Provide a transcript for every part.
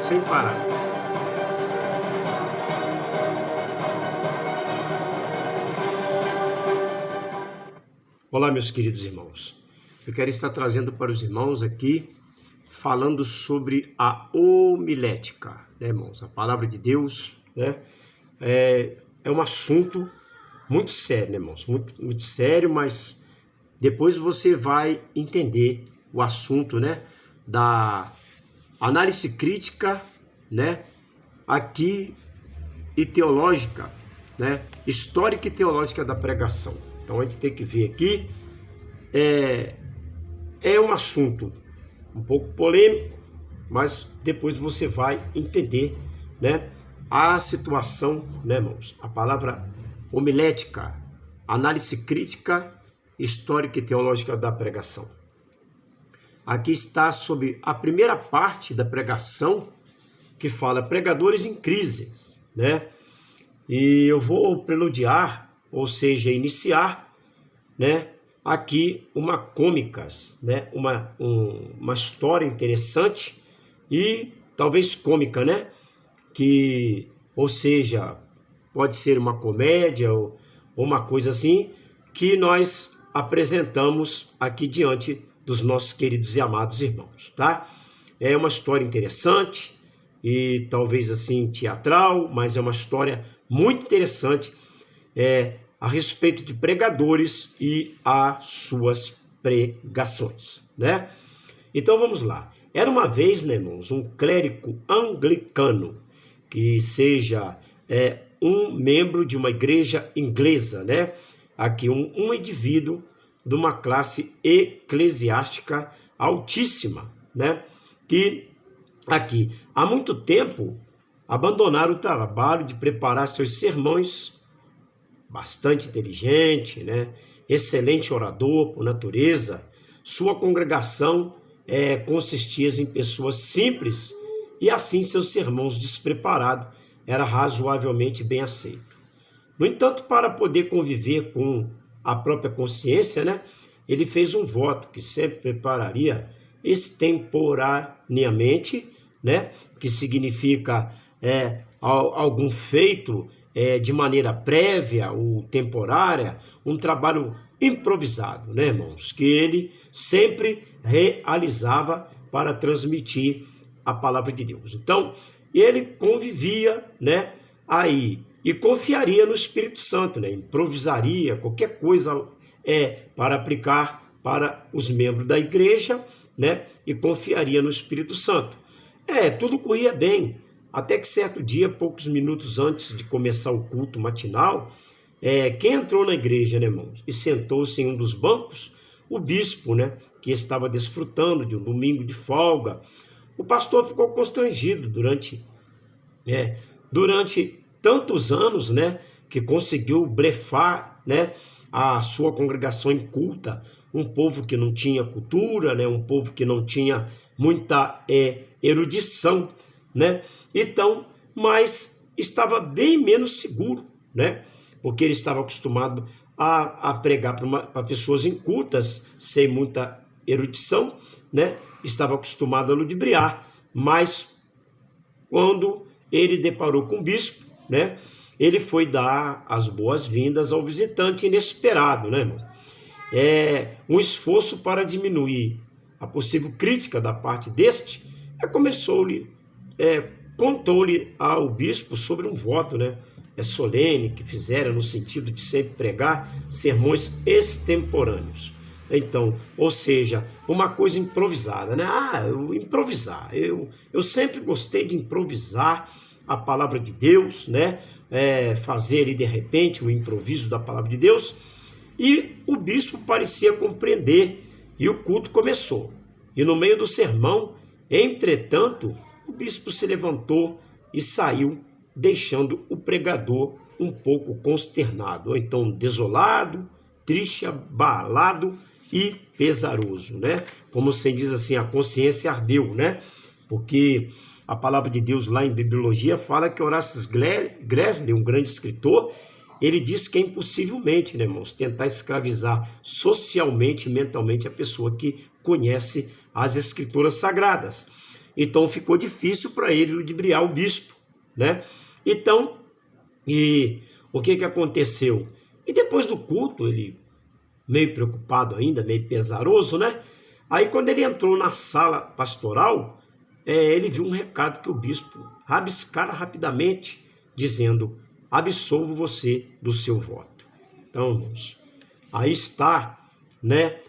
sem parar. Olá, meus queridos irmãos. Eu quero estar trazendo para os irmãos aqui, falando sobre a homilética, né, irmãos? A palavra de Deus, né? É um assunto muito sério, né, irmãos? Muito sério, mas depois você vai entender o assunto, né? Da análise crítica, né? Aqui e teológica, né? Histórica e teológica da pregação. Então a gente tem que ver aqui, é um assunto um pouco polêmico, mas depois você vai entender, né, a situação, né, irmãos? A palavra homilética, análise crítica, histórica e teológica da pregação. Aqui está sobre a primeira parte da pregação, que fala pregadores em crise, né? E eu vou preludiar, ou seja, iniciar, né, aqui uma cômicas, né, uma história interessante e talvez cômica, né, ou seja, pode ser uma comédia ou uma coisa assim, que nós apresentamos aqui diante dos nossos queridos e amados irmãos, tá? É uma história interessante e talvez assim teatral, mas é uma história muito interessante, a respeito de pregadores e as suas pregações, né? Então vamos lá. Era uma vez, né, irmãos, um clérigo anglicano, que seja um membro de uma igreja inglesa, né? Aqui um indivíduo de uma classe eclesiástica altíssima, né? Que aqui há muito tempo abandonaram o trabalho de preparar seus sermões, bastante inteligente, né? Excelente orador por natureza. Sua congregação consistia em pessoas simples e assim seus sermões despreparados era razoavelmente bem aceito. No entanto, para poder conviver com a própria consciência, né, ele fez um voto que sempre prepararia extemporaneamente, né, que significa algum feito de maneira prévia ou temporária, um trabalho improvisado, né, irmãos, que ele sempre realizava para transmitir a palavra de Deus. Então, ele convivia, né, aí e confiaria no Espírito Santo, né, improvisaria qualquer coisa para aplicar para os membros da igreja, né, e confiaria no Espírito Santo. Tudo corria bem. Até que certo dia, poucos minutos antes de começar o culto matinal, quem entrou na igreja, né, irmãos, e sentou-se em um dos bancos, o bispo, né, que estava desfrutando de um domingo de folga. O pastor ficou constrangido durante tantos anos, né, que conseguiu blefar, né, a sua congregação inculta, um povo que não tinha cultura, né, um povo que não tinha muita erudição, né? Então, mas estava bem menos seguro, né? Porque ele estava acostumado a pregar para pessoas incultas, sem muita erudição, né? Estava acostumado a ludibriar, mas quando ele deparou com o bispo, né? Ele foi dar as boas-vindas ao visitante inesperado, né, irmão? Um esforço para diminuir a possível crítica da parte deste, contou-lhe ao bispo sobre um voto, né, solene que fizera no sentido de sempre pregar sermões extemporâneos. Então, ou seja, uma coisa improvisada, né? Eu sempre gostei de improvisar a palavra de Deus, né? Fazer ali de repente o improviso da palavra de Deus. E o bispo parecia compreender e o culto começou. E no meio do sermão, entretanto, o bispo se levantou e saiu, deixando o pregador um pouco consternado, ou então desolado, triste, abalado e pesaroso, né? Como se diz assim, a consciência ardeu, né? Porque a palavra de Deus lá em Bibliologia fala que Horácio Gresler, um grande escritor, ele diz que é impossivelmente, né, irmãos, tentar escravizar socialmente e mentalmente a pessoa que conhece as escrituras sagradas. Então ficou difícil para ele ludibriar o bispo, né? Então, e o que aconteceu? E depois do culto, ele meio preocupado ainda, meio pesaroso, né? Aí quando ele entrou na sala pastoral, ele viu um recado que o bispo rabiscara rapidamente, dizendo: absolvo você do seu voto. Então, irmãos, aí está, né,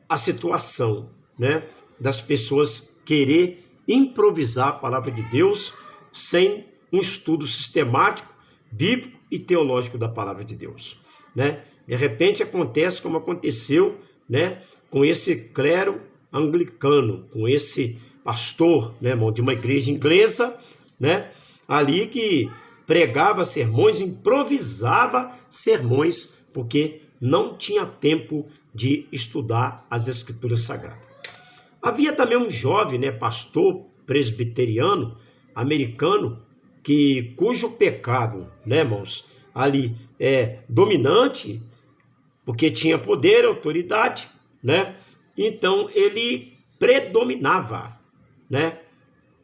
a situação, né, das pessoas querer improvisar a palavra de Deus sem um estudo sistemático, bíblico e teológico da palavra de Deus, né? De repente acontece como aconteceu, né, com esse clero anglicano, com esse pastor, né, irmão, de uma igreja inglesa, né, ali que pregava sermões, improvisava sermões, porque não tinha tempo de estudar as Escrituras Sagradas. Havia também um jovem, né, pastor presbiteriano americano, cujo pecado, né, irmãos, ali dominante, porque tinha poder, autoridade, né? Então ele predominava, né?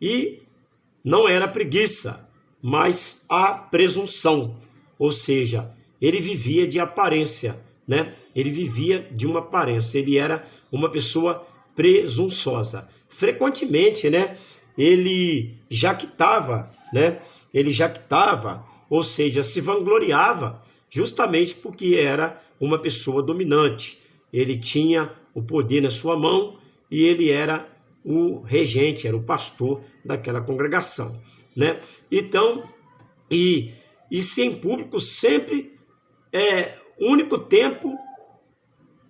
E não era preguiça, mas a presunção, ou seja, ele vivia de aparência, né? Ele vivia de uma aparência, ele era uma pessoa presunçosa. Frequentemente, né? Ele jactava, né? Ele jactava, ou seja, se vangloriava, justamente porque era uma pessoa dominante. Ele tinha o poder na sua mão e ele era o regente, era o pastor daquela congregação, né? Então, e se em público sempre o único tempo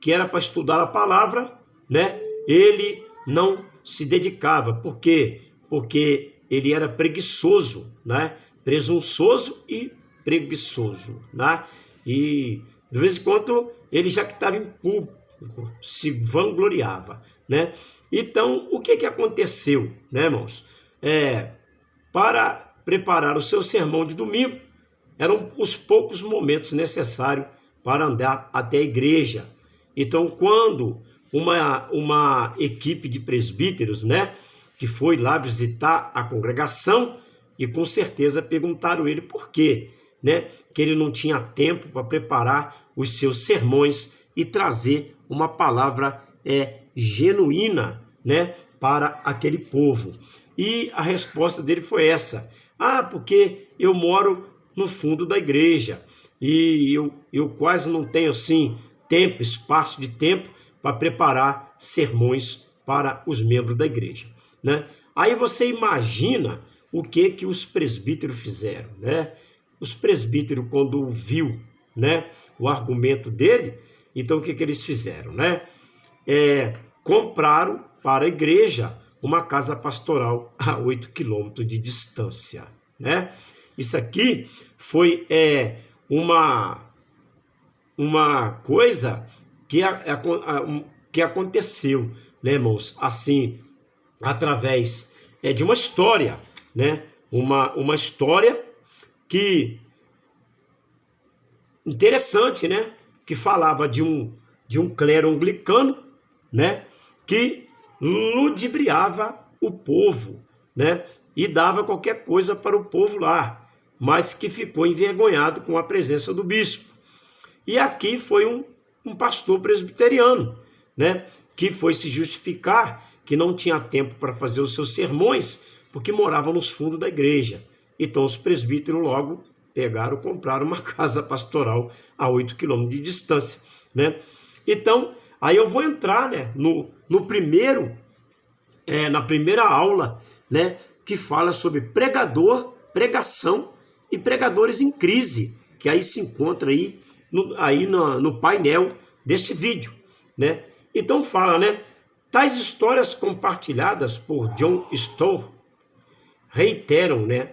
que era para estudar a palavra, né? Ele não se dedicava. Por quê? Porque ele era preguiçoso, né? Presunçoso e preguiçoso, né? E de vez em quando ele já que estava em público, se vangloriava, né? Então, o que aconteceu, né, irmãos? Para preparar o seu sermão de domingo, eram os poucos momentos necessários para andar até a igreja. Então, quando uma equipe de presbíteros, né, que foi lá visitar a congregação, e com certeza perguntaram ele por quê, né, que ele não tinha tempo para preparar os seus sermões e trazer uma palavra genuína, né, para aquele povo. E a resposta dele foi essa: porque eu moro no fundo da igreja e eu quase não tenho assim tempo, espaço de tempo para preparar sermões para os membros da igreja, né? Aí você imagina o que os presbíteros fizeram, né? Os presbíteros, quando viu, né, o argumento dele, então o que eles fizeram, né? Compraram para a igreja uma casa pastoral a 8 quilômetros de distância, né? Isso aqui foi uma coisa que aconteceu, né, irmãos? Assim, através de uma história, né? Uma história que interessante, né? Que falava de um clero anglicano, né? Que ludibriava o povo, né? E dava qualquer coisa para o povo lá, mas que ficou envergonhado com a presença do bispo. E aqui foi um pastor presbiteriano, né? Que foi se justificar que não tinha tempo para fazer os seus sermões, porque morava nos fundos da igreja. Então os presbíteros logo pegaram, compraram uma casa pastoral a 8 quilômetros de distância, né? Então, aí eu vou entrar, né, no primeiro, na primeira aula, né, que fala sobre pregador, pregação e pregadores em crise, que aí se encontra aí no painel deste vídeo, né? Então fala, né, tais histórias compartilhadas por John Stott reiteram, né,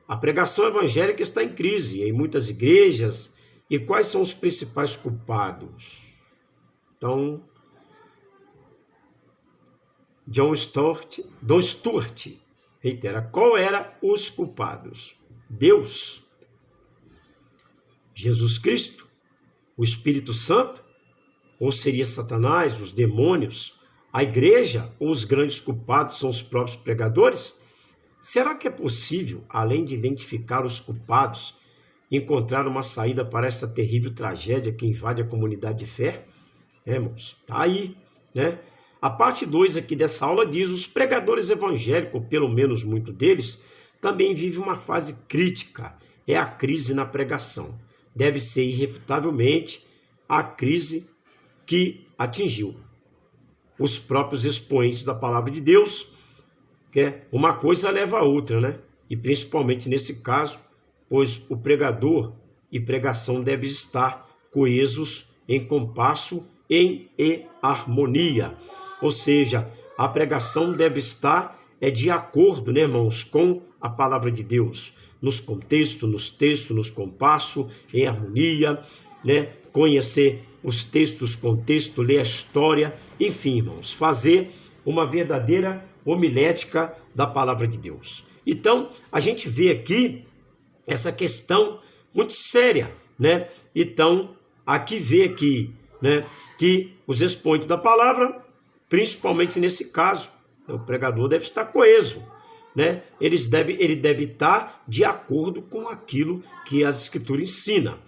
a pregação evangélica está em crise em muitas igrejas. E quais são os principais culpados? Então, John Stott reitera: qual eram os culpados? Deus, Jesus Cristo, o Espírito Santo, ou seria Satanás, os demônios, a igreja ou os grandes culpados são os próprios pregadores? Será que é possível, além de identificar os culpados, encontrar uma saída para esta terrível tragédia que invade a comunidade de fé? Irmãos, tá aí, né? A parte 2 aqui dessa aula diz: os pregadores evangélicos, pelo menos muitos deles, também vivem uma fase crítica. É a crise na pregação. Deve ser irrefutavelmente a crise que atingiu os próprios expoentes da palavra de Deus, que uma coisa leva a outra, né? E principalmente nesse caso, pois o pregador e pregação devem estar coesos em compasso, em harmonia. Ou seja, a pregação deve estar de acordo, né, irmãos, com a palavra de Deus, nos contextos, nos textos, nos compassos, em harmonia, né? Conhecer os textos, contexto, ler a história, enfim, irmãos, fazer uma verdadeira homilética da palavra de Deus. Então, a gente vê aqui essa questão muito séria, né? Então, aqui vê aqui, né, que os expoentes da palavra, principalmente nesse caso, o pregador deve estar coeso, né? Ele deve estar de acordo com aquilo que a Escritura ensina.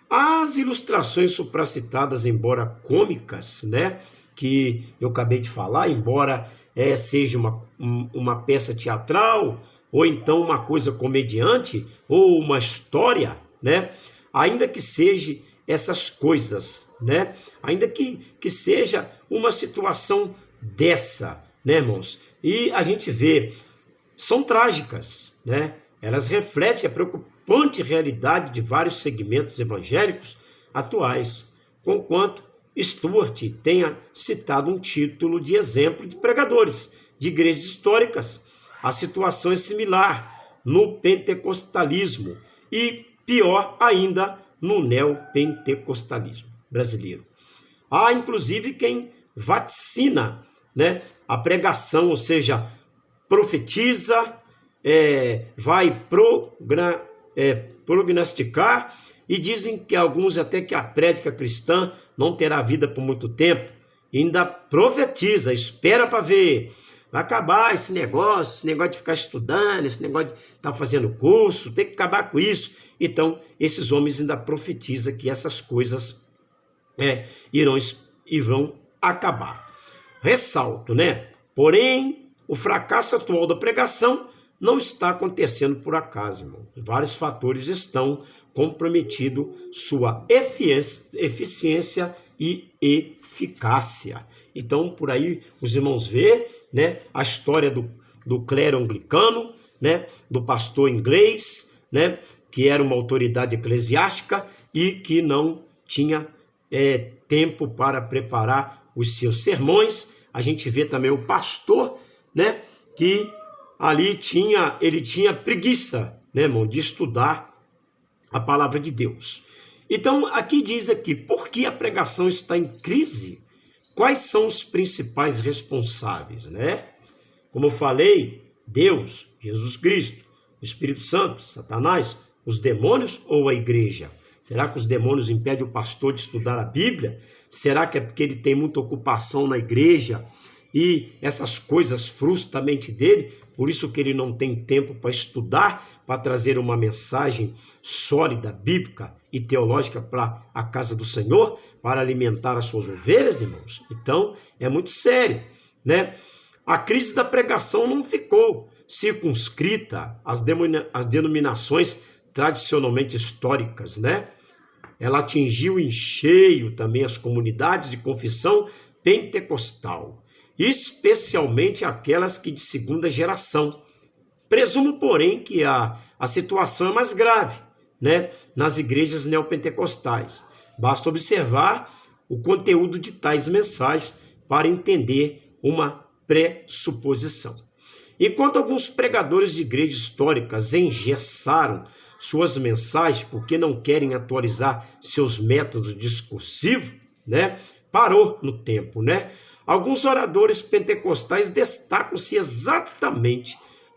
As ilustrações supracitadas, embora cômicas, né, que eu acabei de falar, embora seja uma peça teatral, ou então uma coisa comediante, ou uma história, né, ainda que seja essas coisas, né, ainda que seja uma situação dessa, né, irmãos, e a gente vê, são trágicas, né, elas refletem a preocupante realidade de vários segmentos evangélicos atuais, conquanto Stuart tenha citado um título de exemplo de pregadores de igrejas históricas. A situação é similar no pentecostalismo e, pior ainda, no neopentecostalismo brasileiro. Há, inclusive, quem vaticina, né, a pregação, ou seja, profetiza, vai prognosticar, e dizem que alguns até que a prédica cristã não terá vida por muito tempo, e ainda profetiza, espera para ver, vai acabar esse negócio de ficar estudando, esse negócio de estar fazendo curso, tem que acabar com isso. Então, esses homens ainda profetizam que essas coisas irão acabar. Ressalto, né? Porém, o fracasso atual da pregação não está acontecendo por acaso, irmão. Vários fatores estão comprometidos sua eficiência e eficácia. Então, por aí, os irmãos vê, né, a história do clero anglicano, né, do pastor inglês, né, que era uma autoridade eclesiástica e que não tinha tempo para preparar os seus sermões. A gente vê também o pastor, né, que ali ele tinha preguiça, né, irmão, de estudar a palavra de Deus. Então, aqui diz aqui, por que a pregação está em crise? Quais são os principais responsáveis, né? Como eu falei, Deus, Jesus Cristo, o Espírito Santo, Satanás, os demônios ou a igreja? Será que os demônios impedem o pastor de estudar a Bíblia? Será que é porque ele tem muita ocupação na igreja e essas coisas frustram a mente dele? Por isso que ele não tem tempo para estudar, para trazer uma mensagem sólida, bíblica e teológica para a casa do Senhor, para alimentar as suas ovelhas, irmãos? Então, é muito sério, né? A crise da pregação não ficou circunscrita às denominações tradicionalmente históricas, né? Ela atingiu em cheio também as comunidades de confissão pentecostal, especialmente aquelas que de segunda geração. Presumo, porém, que a situação é mais grave, né, nas igrejas neopentecostais. Basta observar o conteúdo de tais mensagens para entender uma pressuposição. Enquanto alguns pregadores de igrejas históricas engessaram suas mensagens porque não querem atualizar seus métodos discursivos, né, parou no tempo, né? Alguns oradores pentecostais destacam-se exatamente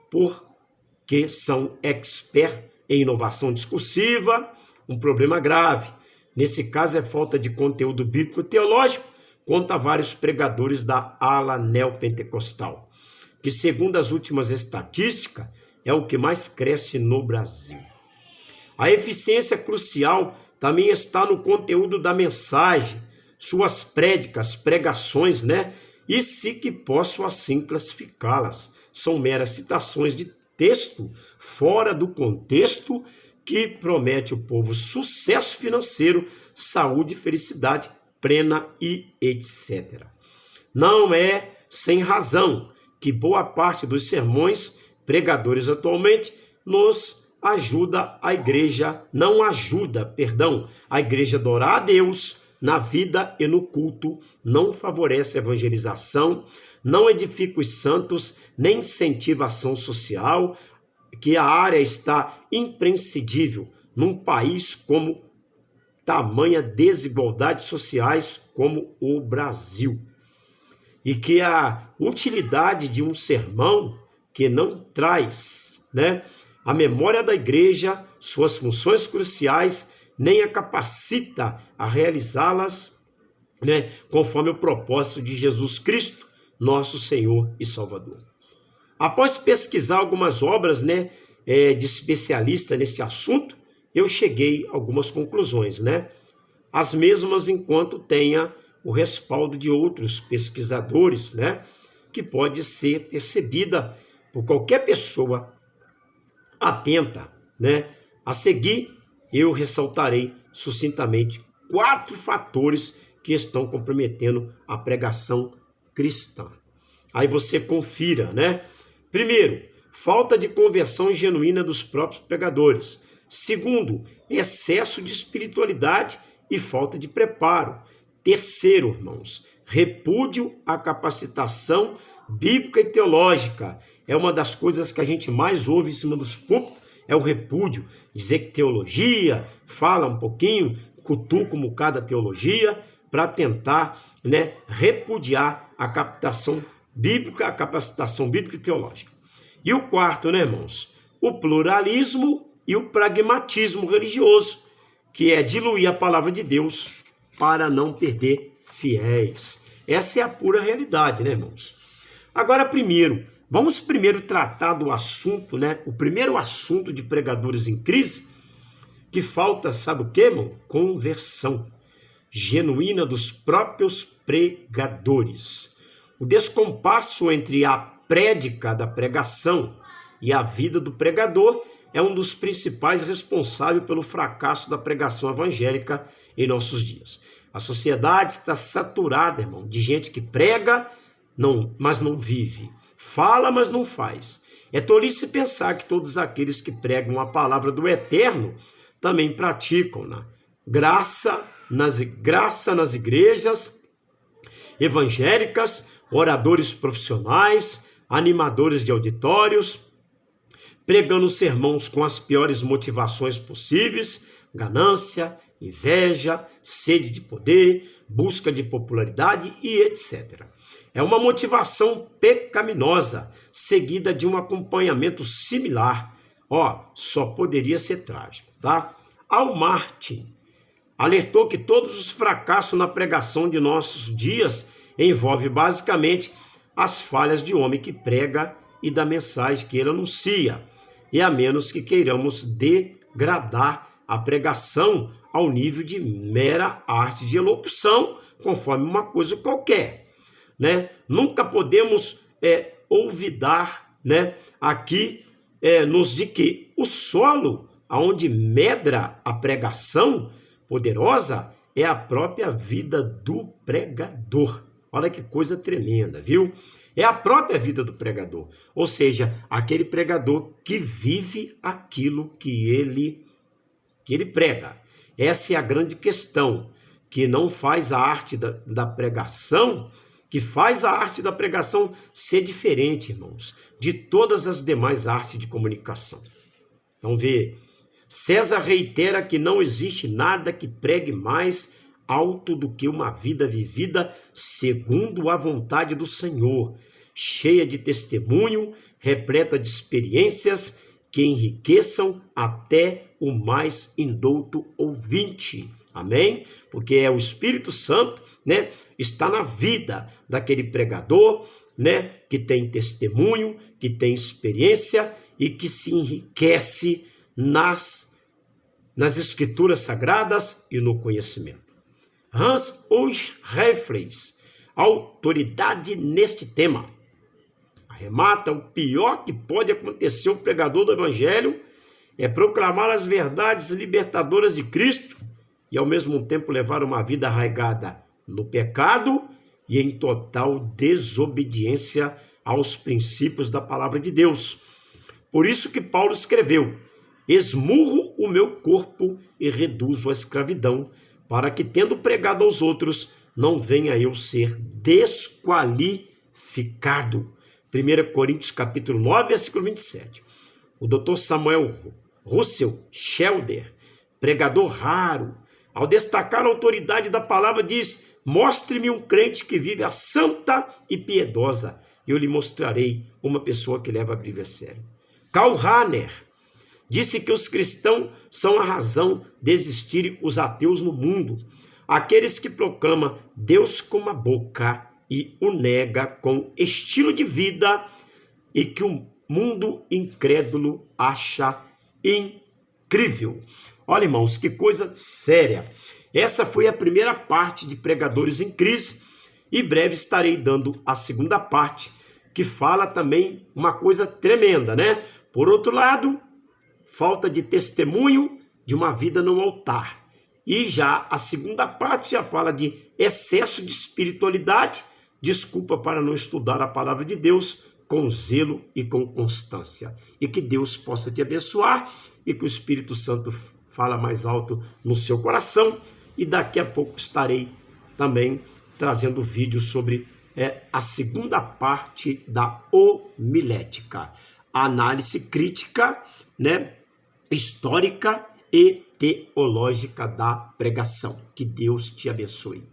porque são experts em inovação discursiva, um problema grave. Nesse caso é falta de conteúdo bíblico teológico conta vários pregadores da ala neopentecostal, que segundo as últimas estatísticas, é o que mais cresce no Brasil. A eficiência crucial também está no conteúdo da mensagem, suas prédicas, pregações, né? E se que posso assim classificá-las. São meras citações de texto fora do contexto que promete ao povo sucesso financeiro, saúde, felicidade plena e etc. Não é sem razão que boa parte dos sermões pregadores atualmente não ajuda a igreja a adorar a Deus na vida e no culto, não favorece a evangelização, não edifica os santos, nem incentiva a ação social, que a área está imprescindível num país como tamanha desigualdades sociais como o Brasil. E que a utilidade de um sermão que não traz, né, a memória da igreja, suas funções cruciais, nem a capacita a realizá-las, né, conforme o propósito de Jesus Cristo, nosso Senhor e Salvador. Após pesquisar algumas obras, né, de especialista neste assunto, eu cheguei a algumas conclusões, né? As mesmas enquanto tenha o respaldo de outros pesquisadores, né, que pode ser percebida por qualquer pessoa atenta, né? A seguir, eu ressaltarei sucintamente 4 fatores que estão comprometendo a pregação cristã. Aí você confira, né? Primeiro, falta de conversão genuína dos próprios pregadores. Segundo, excesso de espiritualidade e falta de preparo. Terceiro, irmãos, repúdio à capacitação bíblica e teológica. É uma das coisas que a gente mais ouve em cima dos púlpitos, é o repúdio. Dizer que teologia, fala um pouquinho, cutuca um bocado a teologia, para tentar, né, repudiar a capacitação bíblica e teológica. E o quarto, né, irmãos? O pluralismo e o pragmatismo religioso, que é diluir a palavra de Deus para não perder fiéis. Essa é a pura realidade, né, irmãos? Agora, vamos primeiro tratar do assunto, né? O primeiro assunto de pregadores em crise, que falta, sabe o quê, irmão? Conversão genuína dos próprios pregadores. O descompasso entre a prédica da pregação e a vida do pregador é um dos principais responsáveis pelo fracasso da pregação evangélica em nossos dias. A sociedade está saturada, irmão, de gente que prega, mas não vive. Fala, mas não faz. É tolice pensar que todos aqueles que pregam a palavra do Eterno também praticam, né? Graça nas igrejas evangélicas, oradores profissionais, animadores de auditórios, pregando sermões com as piores motivações possíveis: ganância, inveja, sede de poder, busca de popularidade e etc. É uma motivação pecaminosa, seguida de um acompanhamento similar. Só poderia ser trágico, tá? Al Martin alertou que todos os fracassos na pregação de nossos dias envolvem basicamente as falhas de homem que prega e da mensagem que ele anuncia, e a menos que queiramos degradar a pregação ao nível de mera arte de elocução, conforme uma coisa qualquer, né? Nunca podemos olvidar, né, aqui nos de que o solo aonde medra a pregação poderosa é a própria vida do pregador. Olha que coisa tremenda, viu? É a própria vida do pregador, ou seja, aquele pregador que vive aquilo que ele prega. Essa é a grande questão, que não faz a arte da pregação, que faz a arte da pregação ser diferente, irmãos, de todas as demais artes de comunicação. Então, César reitera que não existe nada que pregue mais alto do que uma vida vivida segundo a vontade do Senhor, cheia de testemunho, repleta de experiências que enriqueçam até o mais indouto ouvinte. Amém? Porque é o Espírito Santo, né, está na vida daquele pregador, né, que tem testemunho, que tem experiência e que se enriquece nas Escrituras Sagradas e no conhecimento. Hans Urs Jeffreys, autoridade neste tema, arremata: o pior que pode acontecer ao pregador do Evangelho é proclamar as verdades libertadoras de Cristo e ao mesmo tempo levar uma vida arraigada no pecado e em total desobediência aos princípios da palavra de Deus. Por isso que Paulo escreveu: esmurro o meu corpo e reduzo a escravidão, para que, tendo pregado aos outros, não venha eu ser desqualificado. 1 Coríntios capítulo 9, versículo 27. O Dr. Samuel Russell Shelder, pregador raro, ao destacar a autoridade da palavra, diz: mostre-me um crente que vive a santa e piedosa, e eu lhe mostrarei uma pessoa que leva a Bíblia a sério. Karl Rahner disse que os cristãos são a razão de existirem os ateus no mundo, aqueles que proclamam Deus com a boca e o nega com estilo de vida e que o mundo incrédulo acha incrível. Olha, irmãos, que coisa séria. Essa foi a primeira parte de Pregadores em Crise e breve estarei dando a segunda parte, que fala também uma coisa tremenda, né? Por outro lado, falta de testemunho de uma vida no altar. E já a segunda parte já fala de excesso de espiritualidade, desculpa para não estudar a palavra de Deus com zelo e com constância. E que Deus possa te abençoar e que o Espírito Santo fala mais alto no seu coração. E daqui a pouco estarei também trazendo vídeo sobre a segunda parte da homilética, a análise crítica, né, histórica e teológica da pregação. Que Deus te abençoe.